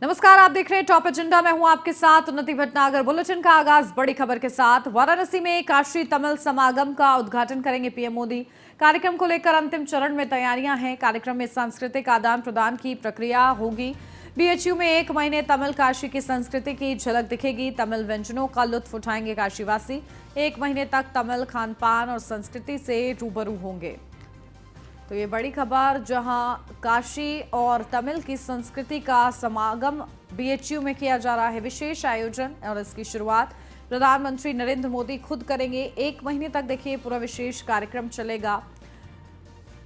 नमस्कार, आप देख रहे हैं टॉप एजेंडा। मैं हूं आपके साथ उन्नति भटनागर। बुलेटिन का आगाज बड़ी खबर के साथ। वाराणसी में काशी तमिल समागम का उद्घाटन करेंगे पीएम मोदी। कार्यक्रम को लेकर अंतिम चरण में तैयारियां हैं। कार्यक्रम में सांस्कृतिक आदान प्रदान की प्रक्रिया होगी। बीएचयू में 1 महीने तमिल काशी की संस्कृति की झलक दिखेगी। तमिल व्यंजनों का लुत्फ उठाएंगे काशीवासी। 1 महीने तक तमिल खान पान और संस्कृति से रूबरू होंगे। तो ये बड़ी खबर, जहां काशी और तमिल की संस्कृति का समागम बीएचयू में किया जा रहा है। विशेष आयोजन और इसकी शुरुआत प्रधानमंत्री नरेंद्र मोदी खुद करेंगे। 1 महीने तक देखिए पूरा विशेष कार्यक्रम चलेगा।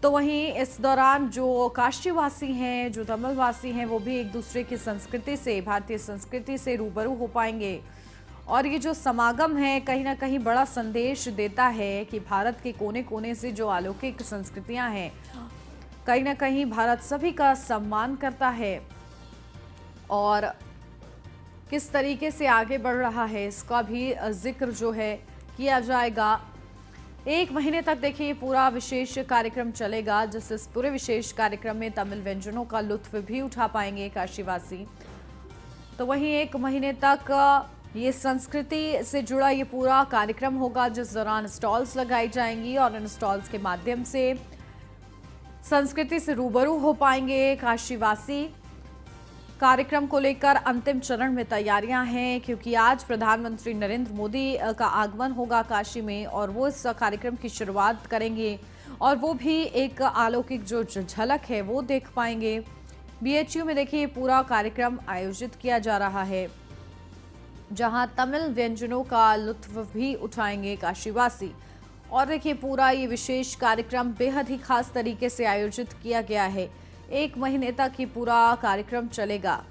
तो वहीं इस दौरान जो काशीवासी हैं, जो तमिलवासी हैं, वो भी एक दूसरे की संस्कृति से, भारतीय संस्कृति से रूबरू हो पाएंगे। और ये जो समागम है कहीं ना कहीं बड़ा संदेश देता है कि भारत के कोने कोने से जो अलौकिक संस्कृतियां हैं, कहीं ना कहीं भारत सभी का सम्मान करता है और किस तरीके से आगे बढ़ रहा है इसका भी जिक्र जो है किया जाएगा। 1 महीने तक देखिए पूरा विशेष कार्यक्रम चलेगा, जिस पूरे विशेष कार्यक्रम में तमिल व्यंजनों का लुत्फ भी उठा पाएंगे काशीवासी। तो वहीं 1 महीने तक ये संस्कृति से जुड़ा ये पूरा कार्यक्रम होगा, जिस दौरान स्टॉल्स लगाई जाएंगी और इन स्टॉल्स के माध्यम से संस्कृति से रूबरू हो पाएंगे काशीवासी। कार्यक्रम को लेकर अंतिम चरण में तैयारियां हैं, क्योंकि आज प्रधानमंत्री नरेंद्र मोदी का आगमन होगा काशी में और वो इस कार्यक्रम की शुरुआत करेंगे और वो भी एक अलौकिक जो झलक है वो देख पाएंगे। बीएचयू में देखिए पूरा कार्यक्रम आयोजित किया जा रहा है, जहां तमिल व्यंजनों का लुत्फ भी उठाएंगे काशीवासी। और देखिए पूरा ये विशेष कार्यक्रम बेहद ही खास तरीके से आयोजित किया गया है। 1 महीने तक ये पूरा कार्यक्रम चलेगा।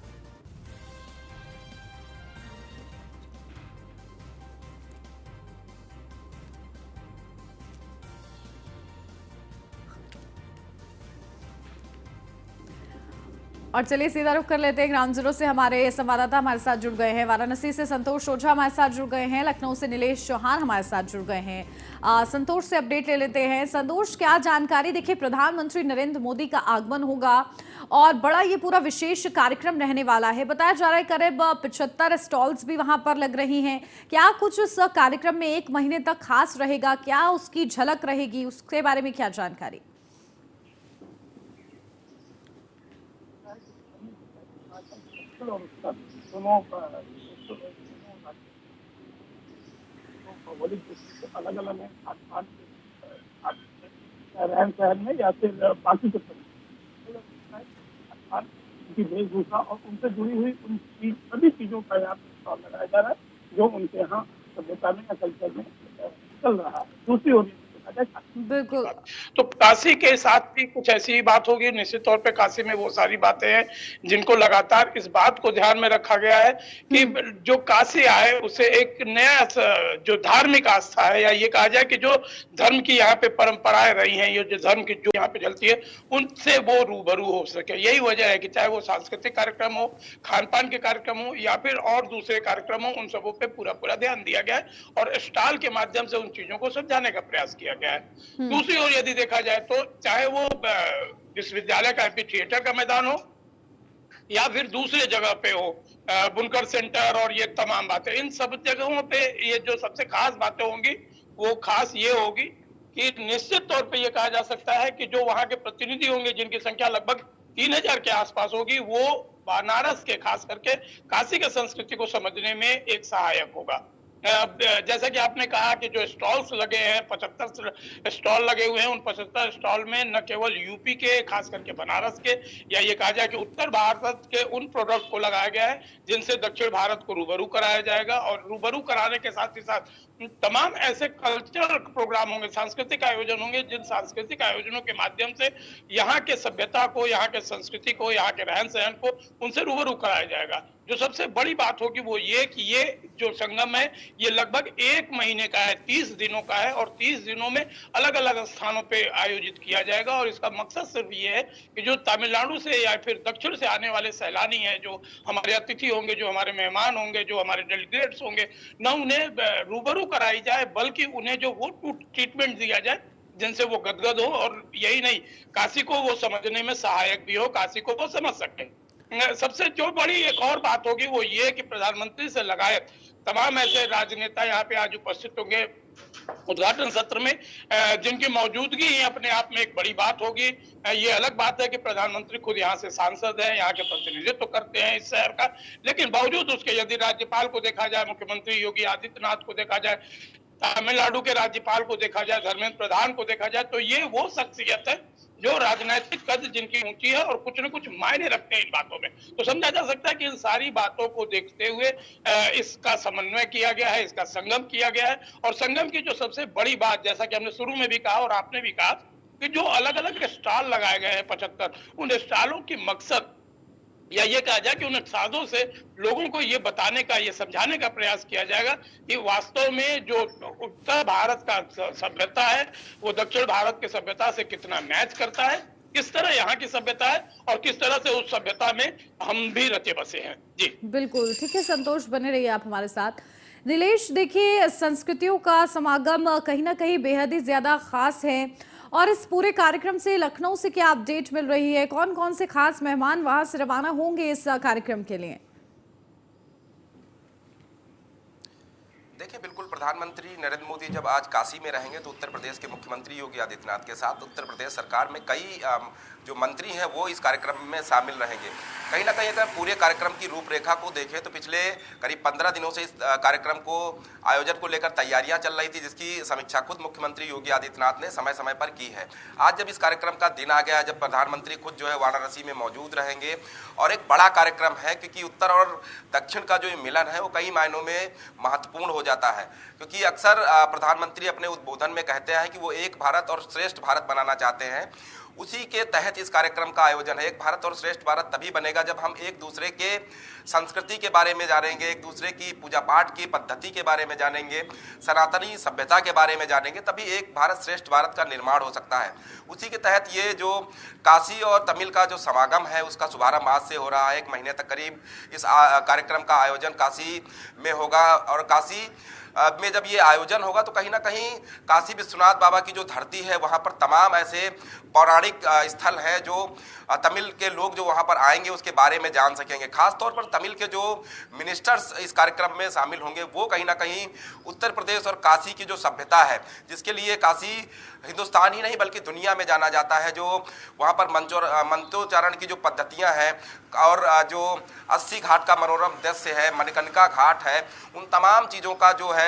और चलिए सीधा रुख कर लेते हैं ग्राउंड जीरो से। हमारे संवाददाता हमारे साथ जुड़ गए हैं। वाराणसी से संतोष ओझा हमारे साथ जुड़ गए हैं। लखनऊ से नीलेश चौहान हमारे साथ जुड़ गए हैं। संतोष से अपडेट ले लेते हैं। संतोष, क्या जानकारी? देखिए प्रधानमंत्री नरेंद्र मोदी का आगमन होगा और बड़ा ये पूरा विशेष कार्यक्रम रहने वाला है। बताया जा रहा है करीब 75 स्टॉल्स भी वहां पर लग रही हैं। क्या कुछ उस कार्यक्रम में 1 महीने तक खास रहेगा, क्या उसकी झलक रहेगी, उसके बारे में क्या जानकारी? और उसका दोनों भौगोलिक दृष्टि से अलग अलग है। खान पान रहन सहन में या फिर बाकी के खान उनकी वेशभूषा और उनसे जुड़ी हुई उनकी सभी चीजों का यहाँ पे स्टॉल लगाया जा रहा है, जो उनके यहाँ सभ्यता में या कल्चर में चल रहा है। दूसरी ओर बिल्कुल। तो काशी के साथ भी कुछ ऐसी ही बात होगी। निश्चित तौर पे काशी में वो सारी बातें हैं जिनको लगातार इस बात को ध्यान में रखा गया है कि जो काशी आए उसे एक नया जो धार्मिक आस्था है, या ये कहा जाए कि जो धर्म की यहाँ पे परंपराएं रही हैं, ये जो धर्म की जो यहाँ पे चलती है, उनसे वो रूबरू हो सके। यही वजह है कि चाहे वो सांस्कृतिक कार्यक्रम हो, खान पान के कार्यक्रम हो या फिर और दूसरे कार्यक्रम हो, उन सबों पे पूरा पूरा ध्यान दिया गया है और स्टॉल के माध्यम से उन चीजों को समझाने का प्रयास किया गया है। दूसरी ओर यदि देखा जाए तो चाहे वो विश्वविद्यालय का एमपी थिएटर का मैदान हो या फिर दूसरे जगह पे हो, बुनकर सेंटर और ये तमाम बातें, इन सब जगहों पे ये जो सबसे खास बातें होंगी वो खास ये होगी कि निश्चित तौर पे ये कहा जा सकता है कि जो वहां के प्रतिनिधि होंगे, जिनकी संख्या लगभग 3000 के आसपास होगी, वो बनारस के खास करके काशी के संस्कृति को समझने में एक सहायक होगा। जैसा कि आपने कहा कि जो स्टॉल्स लगे हैं, 75 स्टॉल लगे हुए हैं, उन 75 स्टॉल में न केवल यूपी के, खास करके बनारस के, या ये कहा जाए कि उत्तर भारत के उन प्रोडक्ट को लगाया गया है जिनसे दक्षिण भारत को रूबरू कराया जाएगा। और रूबरू कराने के साथ ही साथ तमाम ऐसे कल्चरल प्रोग्राम होंगे, सांस्कृतिक आयोजन होंगे, जिन सांस्कृतिक आयोजनों के माध्यम से यहाँ के सभ्यता को, यहाँ के संस्कृति को, यहाँ के रहन सहन को उनसे रूबरू कराया जाएगा। जो सबसे बड़ी बात होगी वो ये कि ये जो संगम है ये लगभग 1 महीने का है, 30 दिनों का है और 30 दिनों में अलग अलग स्थानों पे आयोजित किया जाएगा। और इसका मकसद सिर्फ ये है कि जो तमिलनाडु से या फिर दक्षिण से आने वाले सैलानी हैं, जो हमारे अतिथि होंगे, जो हमारे मेहमान होंगे, जो हमारे डेलीगेट्स होंगे, न उन्हें रूबरू कराई जाए बल्कि उन्हें जो वो ट्रीटमेंट दिया जाए जिनसे वो गदगद हो, और यही नहीं, काशी को वो समझने में सहायक भी हो, काशी को वो समझ सकें। सबसे जो बड़ी एक और बात होगी वो ये कि प्रधानमंत्री से लगाए तमाम ऐसे राजनेता यहाँ पे आज उपस्थित होंगे उद्घाटन सत्र में, जिनकी मौजूदगी ही अपने आप में एक बड़ी बात होगी। ये अलग बात है कि प्रधानमंत्री खुद यहाँ से सांसद हैं, यहाँ के प्रतिनिधित्व करते हैं इस शहर का, लेकिन बावजूद उसके यदि राज्यपाल को देखा जाए, मुख्यमंत्री योगी आदित्यनाथ को देखा जाए, तमिलनाडु के राज्यपाल को देखा जाए, धर्मेंद्र प्रधान को देखा जाए, तो ये वो शख्सियत है जो राजनीतिक कद जिनकी ऊंची है और कुछ न कुछ मायने रखते हैं इन बातों में। तो समझा जा सकता है कि इन सारी बातों को देखते हुए इसका समन्वय किया गया है, इसका संगम किया गया है। और संगम की जो सबसे बड़ी बात, जैसा कि हमने शुरू में भी कहा और आपने भी कहा, कि जो अलग अलग स्टॉल लगाए गए हैं 75, उन स्टॉलों की मकसद या ये कहा जाए कि उन साधों से लोगों को ये बताने का, ये समझाने का प्रयास किया जाएगा कि वास्तव में जो उत्तर भारत का सभ्यता है वो दक्षिण भारत की सभ्यता से कितना मैच करता है, किस तरह यहाँ की सभ्यता है और किस तरह से उस सभ्यता में हम भी रचे बसे हैं। जी बिल्कुल ठीक है संतोष, बने रहिए आप हमारे साथ। नीलेश, देखिए संस्कृतियों का समागम कहीं ना कहीं बेहद ही ज्यादा खास है, और इस पूरे कार्यक्रम से लखनऊ से क्या अपडेट मिल रही है? कौन कौन से खास मेहमान वहां से रवाना होंगे इस कार्यक्रम के लिए? देखिए, बिल्कुल प्रधानमंत्री नरेंद्र मोदी जब आज काशी में रहेंगे तो उत्तर प्रदेश के मुख्यमंत्री योगी आदित्यनाथ के साथ उत्तर प्रदेश सरकार में कई जो मंत्री हैं वो इस कार्यक्रम में शामिल रहेंगे। कहीं ना कहीं अगर पूरे कार्यक्रम की रूपरेखा को देखें तो पिछले करीब 15 दिनों से इस कार्यक्रम को आयोजन को लेकर तैयारियां चल रही थी, जिसकी समीक्षा खुद मुख्यमंत्री योगी आदित्यनाथ ने समय समय पर की है। आज जब इस कार्यक्रम का दिन आ गया, जब प्रधानमंत्री खुद जो है वाराणसी में मौजूद रहेंगे, और एक बड़ा कार्यक्रम है क्योंकि उत्तर और दक्षिण का जो ये मिलन है वो कई मायनों में महत्वपूर्ण हो जाता है, क्योंकि अक्सर प्रधानमंत्री अपने उद्बोधन में कहते हैं कि वो एक भारत और श्रेष्ठ भारत बनाना चाहते हैं। उसी के तहत इस कार्यक्रम का आयोजन है। एक भारत और श्रेष्ठ भारत तभी बनेगा जब हम एक दूसरे के संस्कृति के बारे में जानेंगे, एक दूसरे की पूजा पाठ की पद्धति के बारे में जानेंगे, सनातनी सभ्यता के बारे में जानेंगे, तभी एक भारत श्रेष्ठ भारत का निर्माण हो सकता है। उसी के तहत ये जो काशी और तमिल का जो समागम है उसका शुभारंभ आज से हो रहा है। 1 महीने तक करीब इस कार्यक्रम का आयोजन काशी में होगा, और काशी में जब ये आयोजन होगा तो कहीं ना कहीं काशी विश्वनाथ बाबा की जो धरती है वहाँ पर तमाम ऐसे पौराणिक स्थल हैं जो तमिल के लोग जो वहाँ पर आएंगे उसके बारे में जान सकेंगे। खास तौर पर तमिल के जो मिनिस्टर्स इस कार्यक्रम में शामिल होंगे वो कहीं ना कहीं उत्तर प्रदेश और काशी की जो सभ्यता है, जिसके लिए काशी हिंदुस्तान ही नहीं बल्कि दुनिया में जाना जाता है, जो वहाँ पर मंत्रोच्चारण की जो पद्धतियाँ हैं और जो 80 घाट का मनोरम दृश्य है, मणिकर्णिका घाट है, उन तमाम चीज़ों का जो है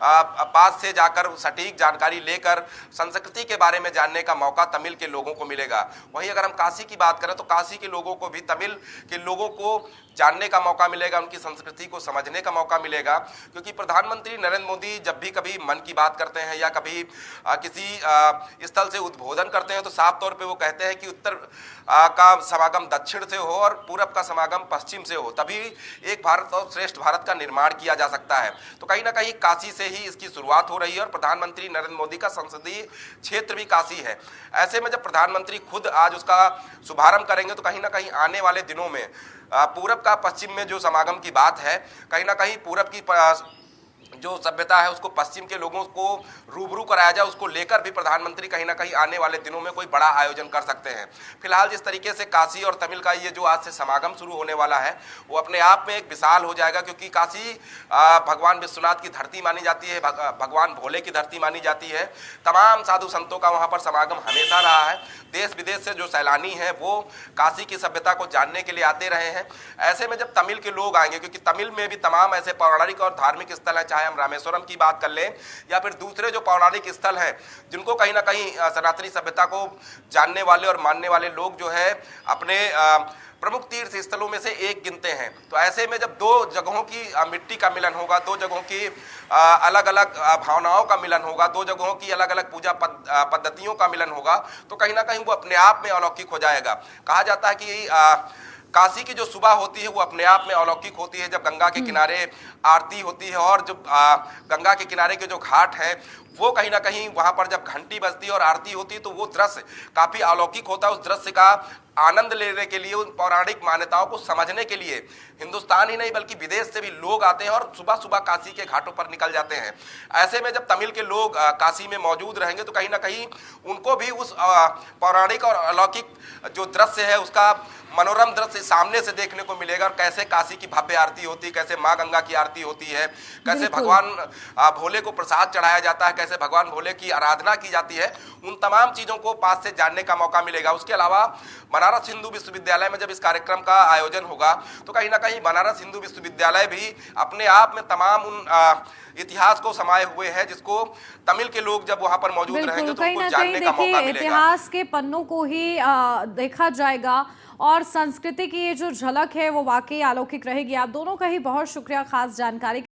पास से जाकर सटीक जानकारी लेकर संस्कृति के बारे में जानने का मौका तमिल के लोगों को मिलेगा। वहीं अगर हम काशी की बात करें तो काशी के लोगों को भी तमिल के लोगों को जानने का मौका मिलेगा, उनकी संस्कृति को समझने का मौका मिलेगा, क्योंकि प्रधानमंत्री नरेंद्र मोदी जब भी कभी मन की बात करते हैं या कभी किसी स्थल से उद्बोधन करते हैं तो साफ तौर पे वो कहते हैं कि उत्तर का समागम दक्षिण से हो और पूरब का समागम पश्चिम से हो, तभी एक भारत और श्रेष्ठ भारत का निर्माण किया जा सकता है। तो कहीं ना कहीं काशी से ही इसकी शुरुआत हो रही है और प्रधानमंत्री नरेंद्र मोदी का संसदीय क्षेत्र भी काशी है। ऐसे में जब प्रधानमंत्री खुद आज उसका शुभारंभ करेंगे तो कहीं ना कहीं आने वाले दिनों में पूरब का पश्चिम में जो समागम की बात है, कहीं ना कहीं पूरब की जो सभ्यता है उसको पश्चिम के लोगों को रूबरू कराया जाए, उसको लेकर भी प्रधानमंत्री कहीं ना कहीं आने वाले दिनों में कोई बड़ा आयोजन कर सकते हैं। फिलहाल जिस तरीके से काशी और तमिल का ये जो आज से समागम शुरू होने वाला है वो अपने आप में एक विशाल हो जाएगा, क्योंकि काशी भगवान विश्वनाथ की धरती मानी जाती है, भगवान भोले की धरती मानी जाती है। तमाम साधु संतों का वहाँ पर समागम हमेशा रहा है। देश विदेश से जो सैलानी हैं वो काशी की सभ्यता को जानने के लिए आते रहे हैं। ऐसे में जब तमिल के लोग आएंगे, क्योंकि तमिल में भी तमाम ऐसे पौराणिक और धार्मिक स्थल हैं, चाहे हम रामेश्वरम की बात कर लें या फिर दूसरे जो पौराणिक स्थल हैं जिनको कहीं ना कहीं सनातनी सभ्यता को जानने वाले और मानने वाले लोग जो है अपने प्रमुख तीर्थ स्थलों में से एक गिनते हैं। तो ऐसे में जब दो जगहों की मिट्टी का मिलन होगा, दो जगहों की अलग अलग भावनाओं का मिलन होगा, दो जगहों की अलग अलग पूजा पद्धतियों का मिलन होगा, तो कहीं ना कहीं वो अपने आप में अलौकिक हो जाएगा। कहा जाता है कि काशी की जो सुबह होती है वो अपने आप में अलौकिक होती है, जब गंगा के किनारे आरती होती है और जो गंगा के किनारे के जो घाट है वो कहीं ना कहीं वहाँ पर जब घंटी बजती है और आरती होती है तो वो दृश्य काफ़ी अलौकिक होता है। उस दृश्य का आनंद लेने के लिए, उन पौराणिक मान्यताओं को समझने के लिए हिंदुस्तान ही नहीं बल्कि विदेश से भी लोग आते हैं और सुबह सुबह काशी के घाटों पर निकल जाते हैं। ऐसे में जब तमिल के लोग काशी में मौजूद रहेंगे तो कहीं ना कहीं उनको भी उस पौराणिक और अलौकिक जो दृश्य है उसका मनोरम दृश्य सामने से देखने को मिलेगा। और कैसे काशी की भव्य आरती होती है, कैसे माँ गंगा की आरती होती है, कैसे भगवान भोले को प्रसाद चढ़ाया जाता है, कैसे भगवान भोले की आराधना की जाती है, उन तमाम चीजों को पास से जानने का मौका मिलेगा। उसके अलावा बनारस हिंदू विश्वविद्यालय में जब इस कार्यक्रम का आयोजन होगा तो कहीं ना कहीं बनारस हिंदू विश्वविद्यालय भी अपने आप में तमाम उन इतिहास को समाये हुए है, जिसको तमिल के लोग जब वहां पर मौजूद रहेंगे तो उनको जानने का मौका मिलेगा। इतिहास के पन्नों को ही देखा जाएगा और संस्कृति की ये जो झलक है वो वाकई अलौकिक रहेगी। आप दोनों का ही बहुत शुक्रिया खास जानकारी